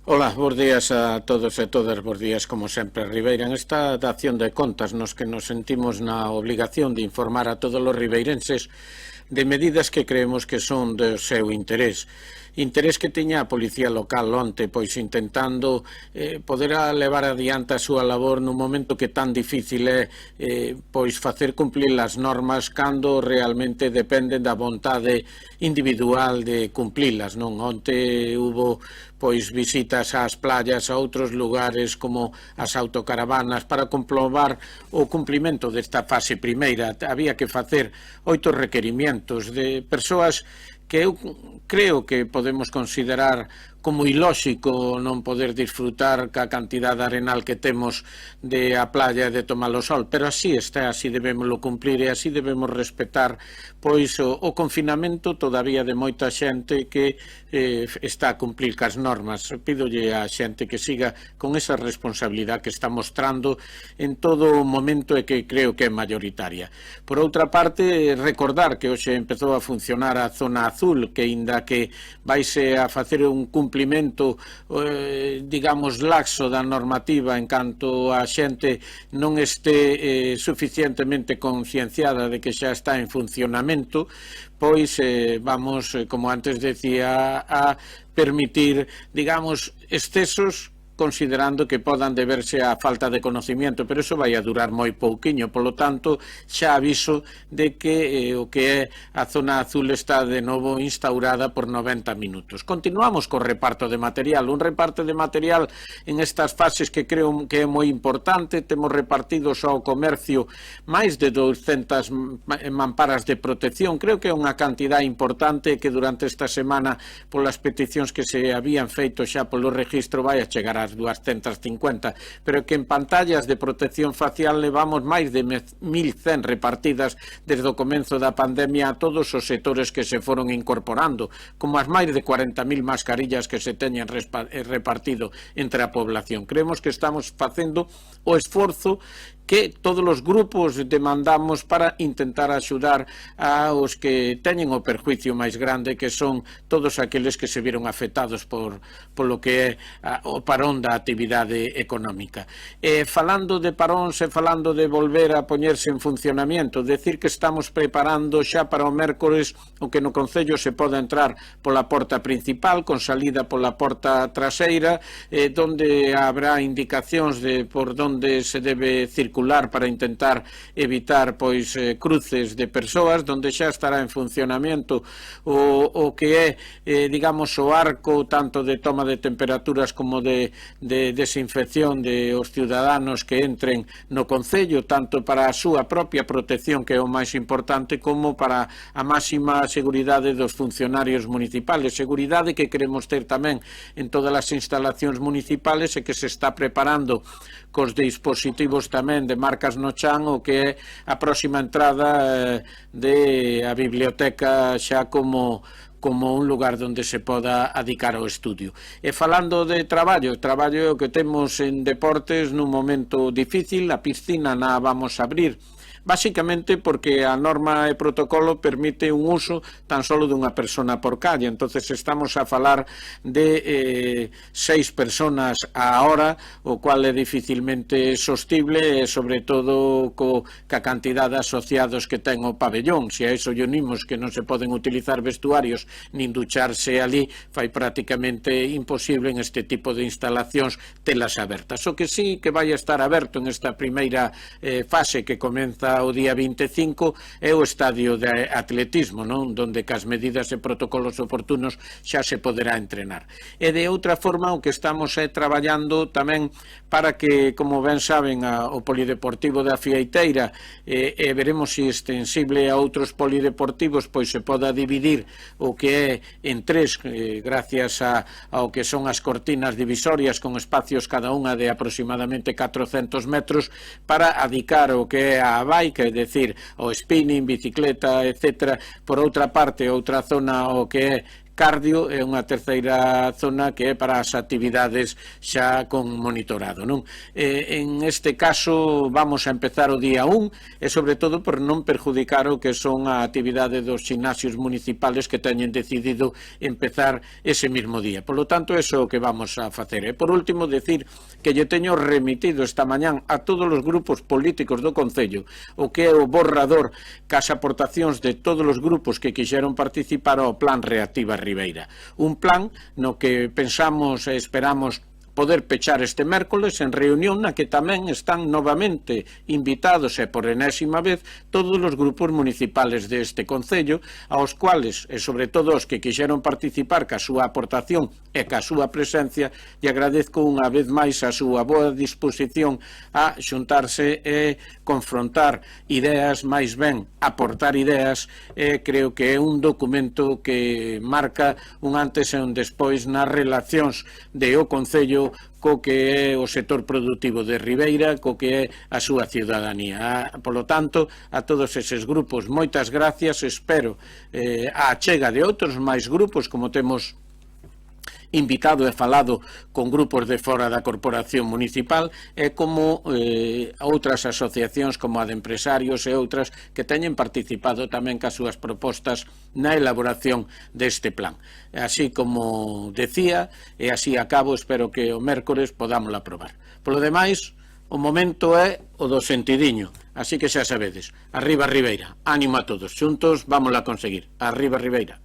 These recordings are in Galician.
Ola, bos días a todos e todas, bos días como sempre, Ribeira. En esta dación de contas nos que nos sentimos na obligación de informar a todos os ribeirenses de medidas que creemos que son do seu interés. Interés que tiña a Policía Local onte, pois intentando poder levar adiante a súa labor nun momento que tan difícil é pois facer cumplir as normas cando realmente dependen da vontade individual de cumplilas, non? Onte hubo pois visitas ás playas, a outros lugares como as autocaravanas para comprobar o cumplimento desta fase primeira. Había que facer 8 requerimientos de persoas que eu creo que podemos considerar como ilóxico non poder disfrutar ca cantidad arenal que temos de a playa e de tomar o sol, pero así está, así debémoslo cumplir e así debemos respetar pois o confinamento todavía de moita xente que está a cumplir cas normas. Pídolle a xente que siga con esa responsabilidade que está mostrando en todo o momento e que creo que é mayoritaria. Por outra parte, recordar que hoxe empezou a funcionar a zona azul, que inda que vaise a facer un cumplimento digamos laxo da normativa en canto a xente non este suficientemente concienciada de que xa está en funcionamento, pois vamos, como antes decía, a permitir, digamos, excesos considerando que podan deberse á falta de conocimiento, pero eso vai a durar moi pouquiño, polo tanto, xa aviso de que o que é a zona azul está de novo instaurada por 90 minutos. Continuamos co reparto de material, un reparto de material en estas fases que creo que é moi importante. Temos repartidos ao comercio máis de 200 mamparas de protección, creo que é unha cantidad importante que durante esta semana, polas peticións que se habían feito xa polo registro, vai a chegar a 250, pero que en pantallas de protección facial levamos máis de 1100 repartidas desde o comenzo da pandemia a todos os sectores que se foron incorporando, como as máis de 40.000 mascarillas que se teñen repartido entre a población. Creemos que estamos facendo o esforzo que todos os grupos demandamos para intentar axudar aos que teñen o perjuicio máis grande, que son todos aqueles que se viron afectados por lo que é o parón da actividade económica. Falando de paróns e falando de volver a poñerse en funcionamento, decir que estamos preparando xa para o mércores o que no Concello se poda entrar pola porta principal, con salida pola porta traseira, donde habrá indicacións de por donde se debe circular para intentar evitar pois cruces de persoas, donde xa estará en funcionamento o que é digamos o arco tanto de toma de temperaturas como de desinfección de os ciudadanos que entren no Concello, tanto para a súa propia protección, que é o máis importante, como para a máxima seguridade dos funcionarios municipales, seguridade que queremos ter tamén en todas as instalacións municipales e que se está preparando cos dispositivos tamén de marcas no chan o que é a próxima entrada de a biblioteca xa como un lugar onde se poda adicar ao estudio. E falando de traballo é o que temos en deportes nun momento difícil. A piscina na vamos a abrir básicamente porque a norma e protocolo permite un uso tan solo dunha persona por calle, entonces estamos a falar de 6 personas á hora, o cual é dificilmente sostible e sobre todo ca cantidad de asociados que ten o pabellón. Se a iso lle unimos que non se poden utilizar vestuarios nin ducharse ali, fai prácticamente imposible en este tipo de instalacións telas abertas. O que sí que vai a estar aberto en esta primeira fase que comeza o día 25 é o estadio de atletismo, non? Donde cas medidas e protocolos oportunos xa se poderá entrenar. E de outra forma o que estamos traballando tamén para que, como ben saben, o polideportivo da Fieiteira e veremos se extensible a outros polideportivos, pois se poda dividir o que é en 3 gracias ao que son as cortinas divisorias con espacios cada unha de aproximadamente 400 metros para adicar o que é a bike, é dicir, o spinning, bicicleta, etc. Por outra parte, outra zona o que é cardio e unha terceira zona que é para as actividades xa con monitorado, non? En este caso vamos a empezar o día 1 e sobre todo por non perjudicar o que son a actividade dos gimnasios municipales que teñen decidido empezar ese mismo día. Por lo tanto, eso é o que vamos a facer. E por último, decir que lle teño remitido esta mañán a todos os grupos políticos do Concello o que é o borrador cas aportacións de todos os grupos que quixeron participar ao Plan Reactiva Ribeira. Un plan no que pensamos e esperamos poder pechar este mércoles en reunión na que tamén están novamente invitados e por enésima vez todos os grupos municipales deste Concello, aos cuales, e sobre todo os que quixeron participar ca súa aportación e ca súa presencia, e agradezco unha vez máis a súa boa disposición a xuntarse e confrontar ideas, máis ben aportar ideas, e creo que é un documento que marca un antes e un despois nas relacións de o Concello co que é o sector productivo de Ribeira, co que é a súa ciudadanía. Polo tanto, a todos eses grupos, moitas gracias, espero a achega de outros máis grupos, como temos invitado e falado con grupos de fora da corporación municipal e como outras asociacións como a de empresarios e outras que teñen participado tamén cas súas propostas na elaboración deste plan. Así como decía, e así acabo, espero que o mércores podamos aprobar. Polo demais, o momento é o do sentidiño, así que xa sabedes, arriba Ribeira, ánimo a todos, xuntos vamos a conseguir, arriba Ribeira.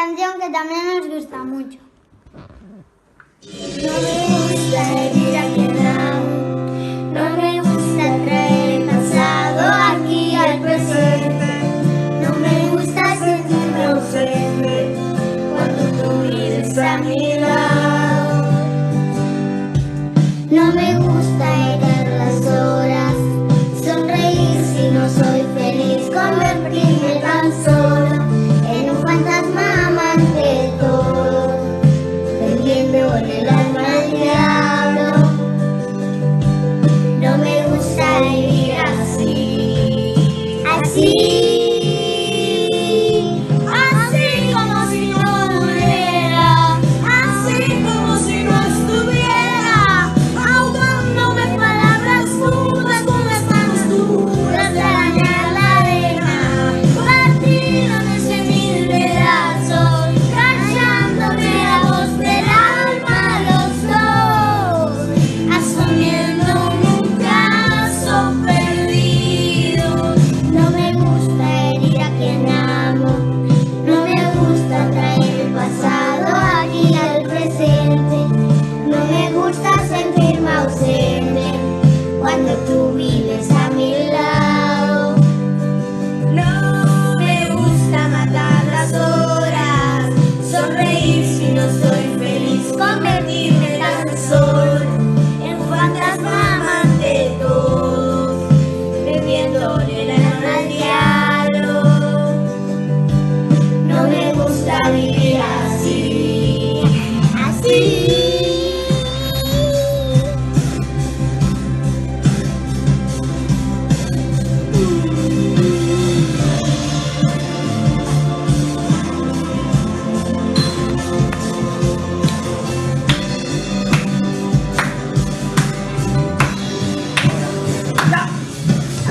Canción que también nos gusta mucho. No me gusta herir a quien amo, no me gusta traer el pasado aquí al presente, no me gusta sentirme ausente cuando tú vives a mi lado. No me gusta herir las horas, sonreír si no soy feliz, convertirme tan solo en un fantasma. En el alma del diablo, no me gusta vivir así, así, así como si no muriera, así como si no estuviera, ahogándome palabras puras con las manos duras de arañar la arena, partidas en mil pedazos, callándome la voz de la asumiendo un caso perdido. No me gusta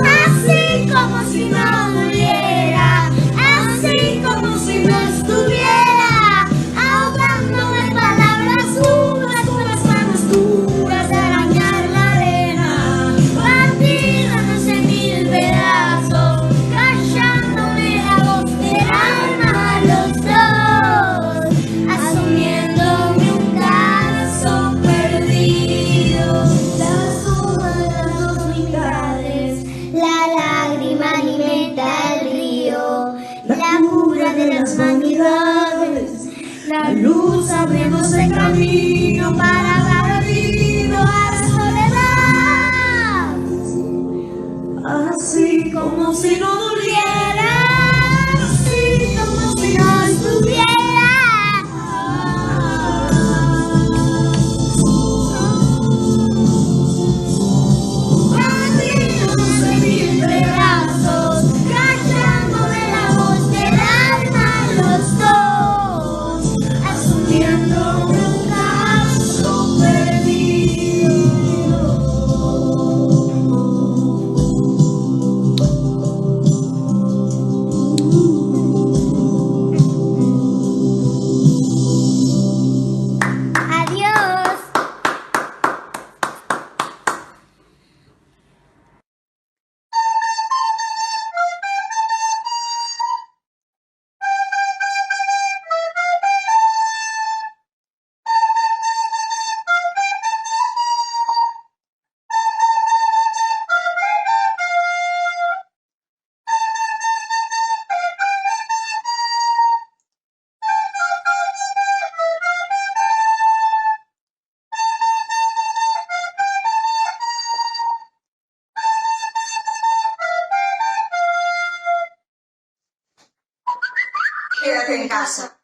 Así como si no muriera, así como si no estuviera, ahogándome en palabras duras con las manos duras de arañar la arena, partiéndonos en mil pedazos, callándome la voz del alma a los dos, asumiéndome un caso perdido, la suma de las dos mitades. La lágrima alimenta el río, la cura de las vanidades. La luz abrimos el camino para dar olvido a la soledad. Así como si no doliera, así como si no estuviera. Partiéndonos en mil pedazos, callándome la voz del alma a los dos, asumiendo un caso perdido. Adiós. Quédate en casa.